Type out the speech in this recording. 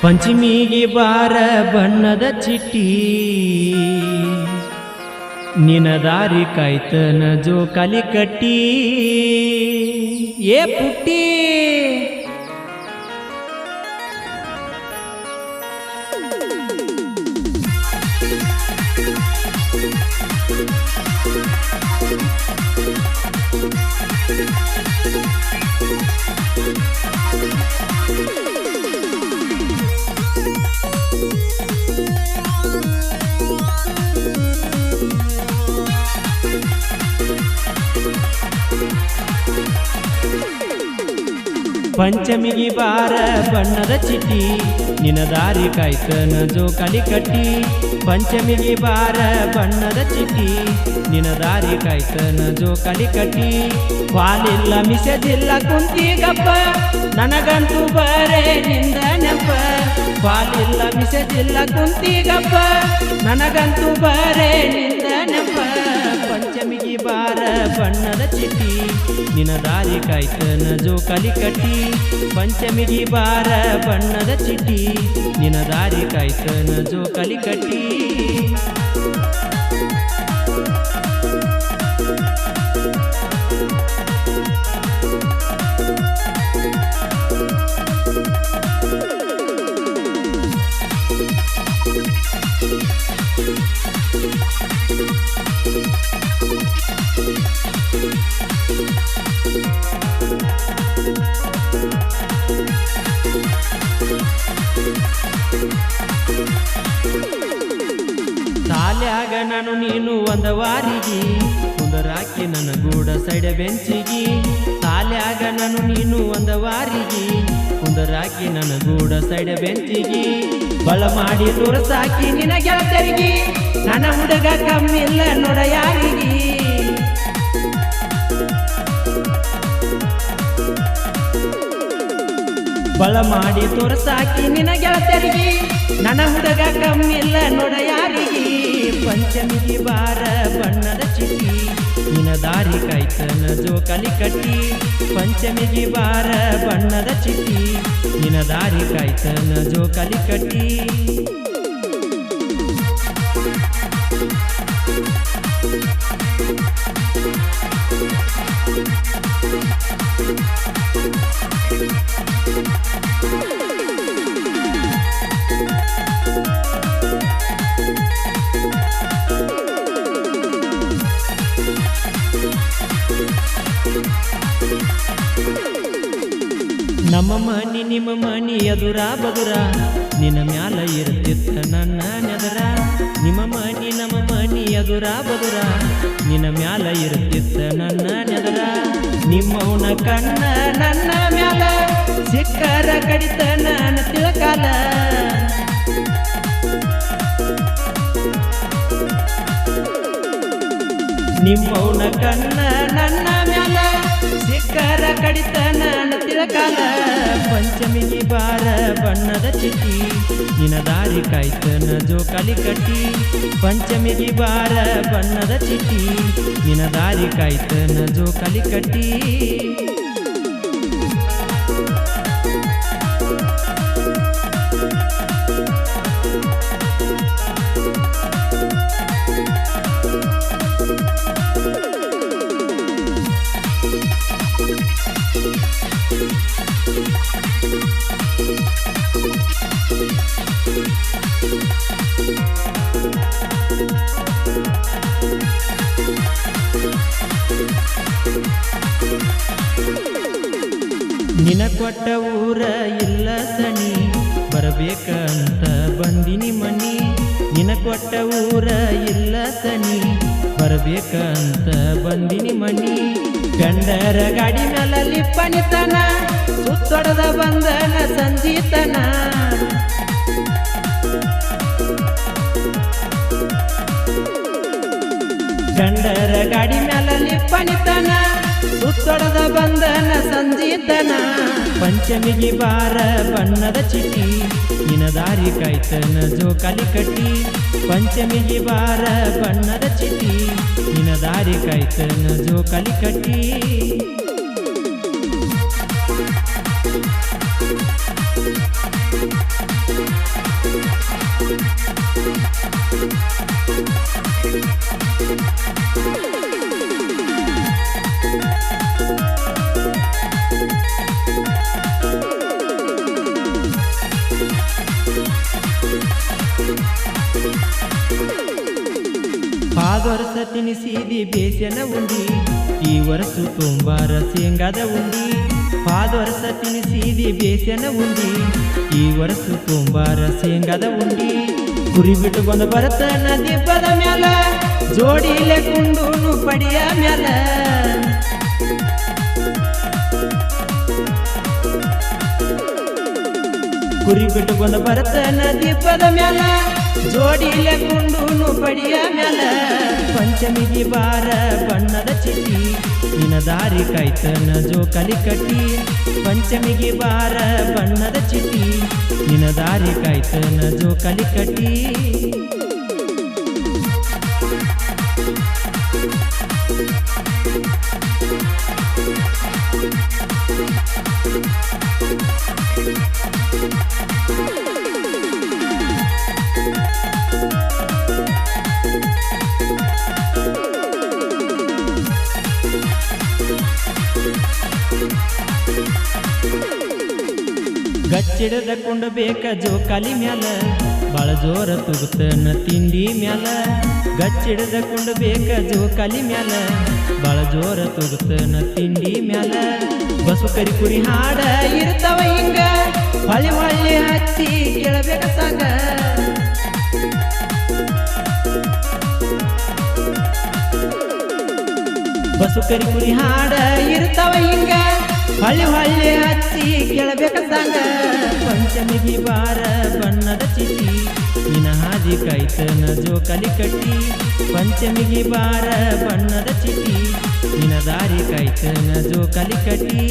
ಪಂಚಮಿಗೆ ಬಾರ ಬಣ್ಣದ ಚಿಟ್ಟಿ ನಿನ ದಾರಿ ಕಾಯ್ತನ ಜೋಕಾಲಿ ಕಟ್ಟಿ ಏ ಪುಟ್ಟಿ ಪಂಚಮಿಗೆ ಬಾರ ಬಣ್ಣದ ಚಿಟ್ಟಿ ನಿನ ದಾರಿ ಕಾಯ್ತನ ಜೋಕಾಲಿ ಕಟ್ಟಿ ಪಂಚಮಿಗೆ ಬಾರ ಬಣ್ಣದ ಚಿಟ್ಟಿ ನಿನ ದಾರಿ ಕಾಯ್ತನ ಜೋಕಾಲಿ ಕಟ್ಟಿ ವಾಲಿಲ್ಲ ಮಿಸೆದಿಲ್ಲ ಕುಂತಿಗಪ್ಪ ನನಗಂತೂ ಬರೇ ನಿಂದ ನೆಪ ವಾಲಿಲ್ಲ ಮಿಸೆದಿಲ್ಲ ಕುಂತಿಗಪ್ಪ ನನಗಂತೂ ಬರೇ ನಿಂದ ನೆಪ ಪಂಚಮಿಗೆ ಬಾರ ಬಣ್ಣದ ಚಿಟ್ಟಿ ನಿನ ದಾರಿ ಕಾಯ್ತನ ಜೋಕಾಲಿ ಕಟ್ಟಿ ಪಂಚಮಿಗೆ ಬಾರ ಬಣ್ಣದ ಚಿಟ್ಟಿ ನಿನ ದಾರಿ ಕಾಯ್ತನ ಜೋಕಾಲಿ ಕಟ್ಟಿ ಸಾಲ್ಯಾಗ ನಾನು ನೀನು ಒಂದ ವಾರಿಗೆ ಕುಂದರಾಕಿ ನನ್ನ ಗೂಡ ಸೈಡ ಬೆಂಚಿಗಿ ಸಾಲ್ಯಾಗ ನಾನು ನೀನು ಒಂದ ವಾರಿಗೆ ಕುಂದರಾಕಿ ನನ್ನ ಗೂಡ ಸೈಡ ಬೆಂಚಿಗಿ ಬಳ ಮಾಡಿ ತೋರಸಾಕಿ ನಿನ ಗೆಳತರಿಗೆ ನನ್ನ ಹುಡುಗ ಕಮ್ಮಿಲ್ಲ ನೋಡ ಯಾರಿಗೆ ಬಳ ಮಾಡಿ ತೋರಸಾಕಿ ನಿನ ಗೆಳತರಿಗೆ ನನ್ನ ಹುಡುಗ ಕಮ್ಮಿಲ್ಲ ನೋಡ ಯಾರಿಗೆ ಪಂಚಮಿಗೆ ಬಾರ ಬಣ್ಣದ ಚಿಟ್ಟಿ ನಿನ ದಾರಿ ಕಾಯ್ತನ ಜೋಕಾಲಿ ಕಟ್ಟಿ ಪಂಚಮಿಗೆ ಬಾರ ಬಣ್ಣದ ಚಿಟ್ಟಿ ನಿನ ದಾರಿ ಕಾಯ್ತನ ಜೋಕಾಲಿ ಕಟ್ಟಿ ನಮ್ಮ ಮನಿ ನಿಮ್ಮ ಮನಿ ಎದುರ ಬದುರ ನಿನ್ನ ಮ್ಯಾಲ ಇರ್ತಿತ್ತ ನನ್ನ ನೆದರ ನಿಮ್ಮ ಮನಿ ನಮ್ಮ ಮನಿ ಎದುರ ಬದುರ ನಿನ್ನ ಮ್ಯಾಲ ಇರ್ತಿತ್ತ ನನ್ನ ನೆದರ ನಿಮ್ಮವನ ಕಣ್ಣ ನನ್ನ ಮ್ಯಾಲ ಸಿಕ್ಕರ ಕಡಿತ ನನ್ನ ತಿಳಕಾಲ ನಿಮ್ಮವನ ಕಣ್ಣ ನನ್ನ ಮ್ಯಾಲ ಸಿಕ್ಕರ ಕಡಿತ ನನ್ನ ತಿಳಕಾಲ ಪಂಚಮಿಗೆ ಬಾರ ಬಣ್ಣದ ಚಿಟ್ಟಿ ನಿನ ದಾರಿ ಕಾಯ್ತನ ಜೋಕಾಲಿ ಕಟ್ಟಿ ಪಂಚಮಿಗೆ ಬಾರ ಬಣ್ಣದ ಚಿಟ್ಟಿ ನಿನ ದಾರಿ ಕಾಯ್ತನ ಜೋಕಾಲಿ ಕಟ್ಟಿ ನಿನ ಕೊಟ್ಟ ಊರ ಇಲ್ಲ ಸನಿ ಬರಬೇಕಂತ ಬಂದಿನಿ ಮನಿ ನಿನ ಕೊಟ್ಟ ಊರ ಇಲ್ಲ ಸನಿ ಬರಬೇಕಂತ ಬಂದಿನಿ ಮನಿ ಗಂಡರ ಗಾಡಿ ಮೇಲೆ ಲಿಪ್ಪನಿತನ ಸುತ್ತೊಡದ ಬಂದನ ಸಂಜೀತನ ಗಂಡರ ಗಾಡಿ ಮೇಲೆ ಲಿಪ್ಪನಿತನ ಸುತ್ತೊಡದ ಬಂದನ ಸಂಜೀತನ ಪಂಚಮಿಗೆ ಬಾರ ಬಣ್ಣದ ಚಿಟ್ಟಿ ನಿನ ದಾರಿ ಕಾಯ್ತನ ಜೋಕಾಲಿ ಕಟ್ಟಿ ಪಂಚಮಿಗೆ ಬಾರ ಬಣ್ಣದ ಚಿಟ್ಟಿ ನಿನ ದಾರಿ ಕಾಯ್ತನ ಜೋಕಾಲಿ ಕಟ್ಟಿ ವರ್ಷ ತಿನಿಸಿದಿ ಬೇಸನ ಉಂಡಿ ಈ ವರ್ಷ ತುಂಬಾರ ಶೇಂಗಾದ ಉಂಡಿ ವರ್ಷ ತಿನಿಸಿದಿ ಬೇಸನ ಉಂಡಿ ಈ ವರ್ಷ ತುಂಬಾರ ಶೇಂಗಾದ ಉಂಡಿ ಕುರಿ ಬಿಟ್ಟು ಬಂದು ಬರತ ನದಿ ಪದ ಮ್ಯಾಲ ಜೋಡಿಲೆ ಕುಂಡು ಪಡಿಯ ಮ್ಯಾಲ ಕುರಿ ಬಿಟ್ಟು ಬಂದು ಬರತ ನದಿ ಪದ ಮ್ಯಾಲ ಜೋಡಿಲೆ ಕುಂಡು ಪಡಿಯ ಮ್ಯಾಲ ಪಂಚಮಿಗೆ ಬಾರ ಬಣ್ಣದ ಚಿಟಿ ನಿನ ದಾರಿ ಕಾಯ್ತನ ಜೋಕಾಲಿ ಕಟ್ಟಿ ಪಂಚಮಿಗೆ ಬಾರ ಬಣ್ಣದ ಚಿಟಿ ನಿನ ದಾರಿ ಕಾಯ್ತನ ಜೋಕಾಲಿ ಕಟ್ಟಿ ಗಚ್ಚಿಡದ ಕೊಂಡ ಬೇಕ ಜೋಕಾಲಿ ಮ್ಯಾಲ ಬಾಳ ಜೋರ ತುಗುತ್ತನ ತಿಂಡಿ ಮ್ಯಾಲ ಗಚ್ಚಿಡದ ಕೊಂಡ ಬೇಕ ಜೋಕಾಲಿ ಮ್ಯಾಲ ಬಾಳ ಜೋರ ತುಗುತ್ತನ ತಿಂಡಿ ಮ್ಯಾಲ ಬಸು ಕರಿ ಕುರಿ ಹಾಡ ಇರ್ತಾವ ಹಿಂಗ ಹೊಳಿ ಹೊಳ್ಳಿ ಹಚ್ಚಿ ಕೇಳಬೇಕ ಸಾಗ ಬಸು ಕರಿ ಕುರಿ ಹಾಡ ಇರ್ತಾವ ಹಿಂಗ ಹೊಳ್ಳಿ ಹೊಳ್ಳಿ ಹಚ್ಚಿ ಕೇಳಬೇಕ ಸಾಂಗ ಪಂಚಮಿಗೆ ಬಾರ ಬಣ್ಣದ ಚಿಟಿ ನಿನ ಹಾದಿ ಕಾಯ್ತನ ಜೋಕಾಲಿ ಕಟ್ಟಿ ಪಂಚಮಿಗೆ ಬಾರ ಬಣ್ಣದ ಚಿಟಿ ನಿನ ದಾರಿ ಕಾಯ್ತನ ಜೋಕಾಲಿ ಕಟ್ಟಿ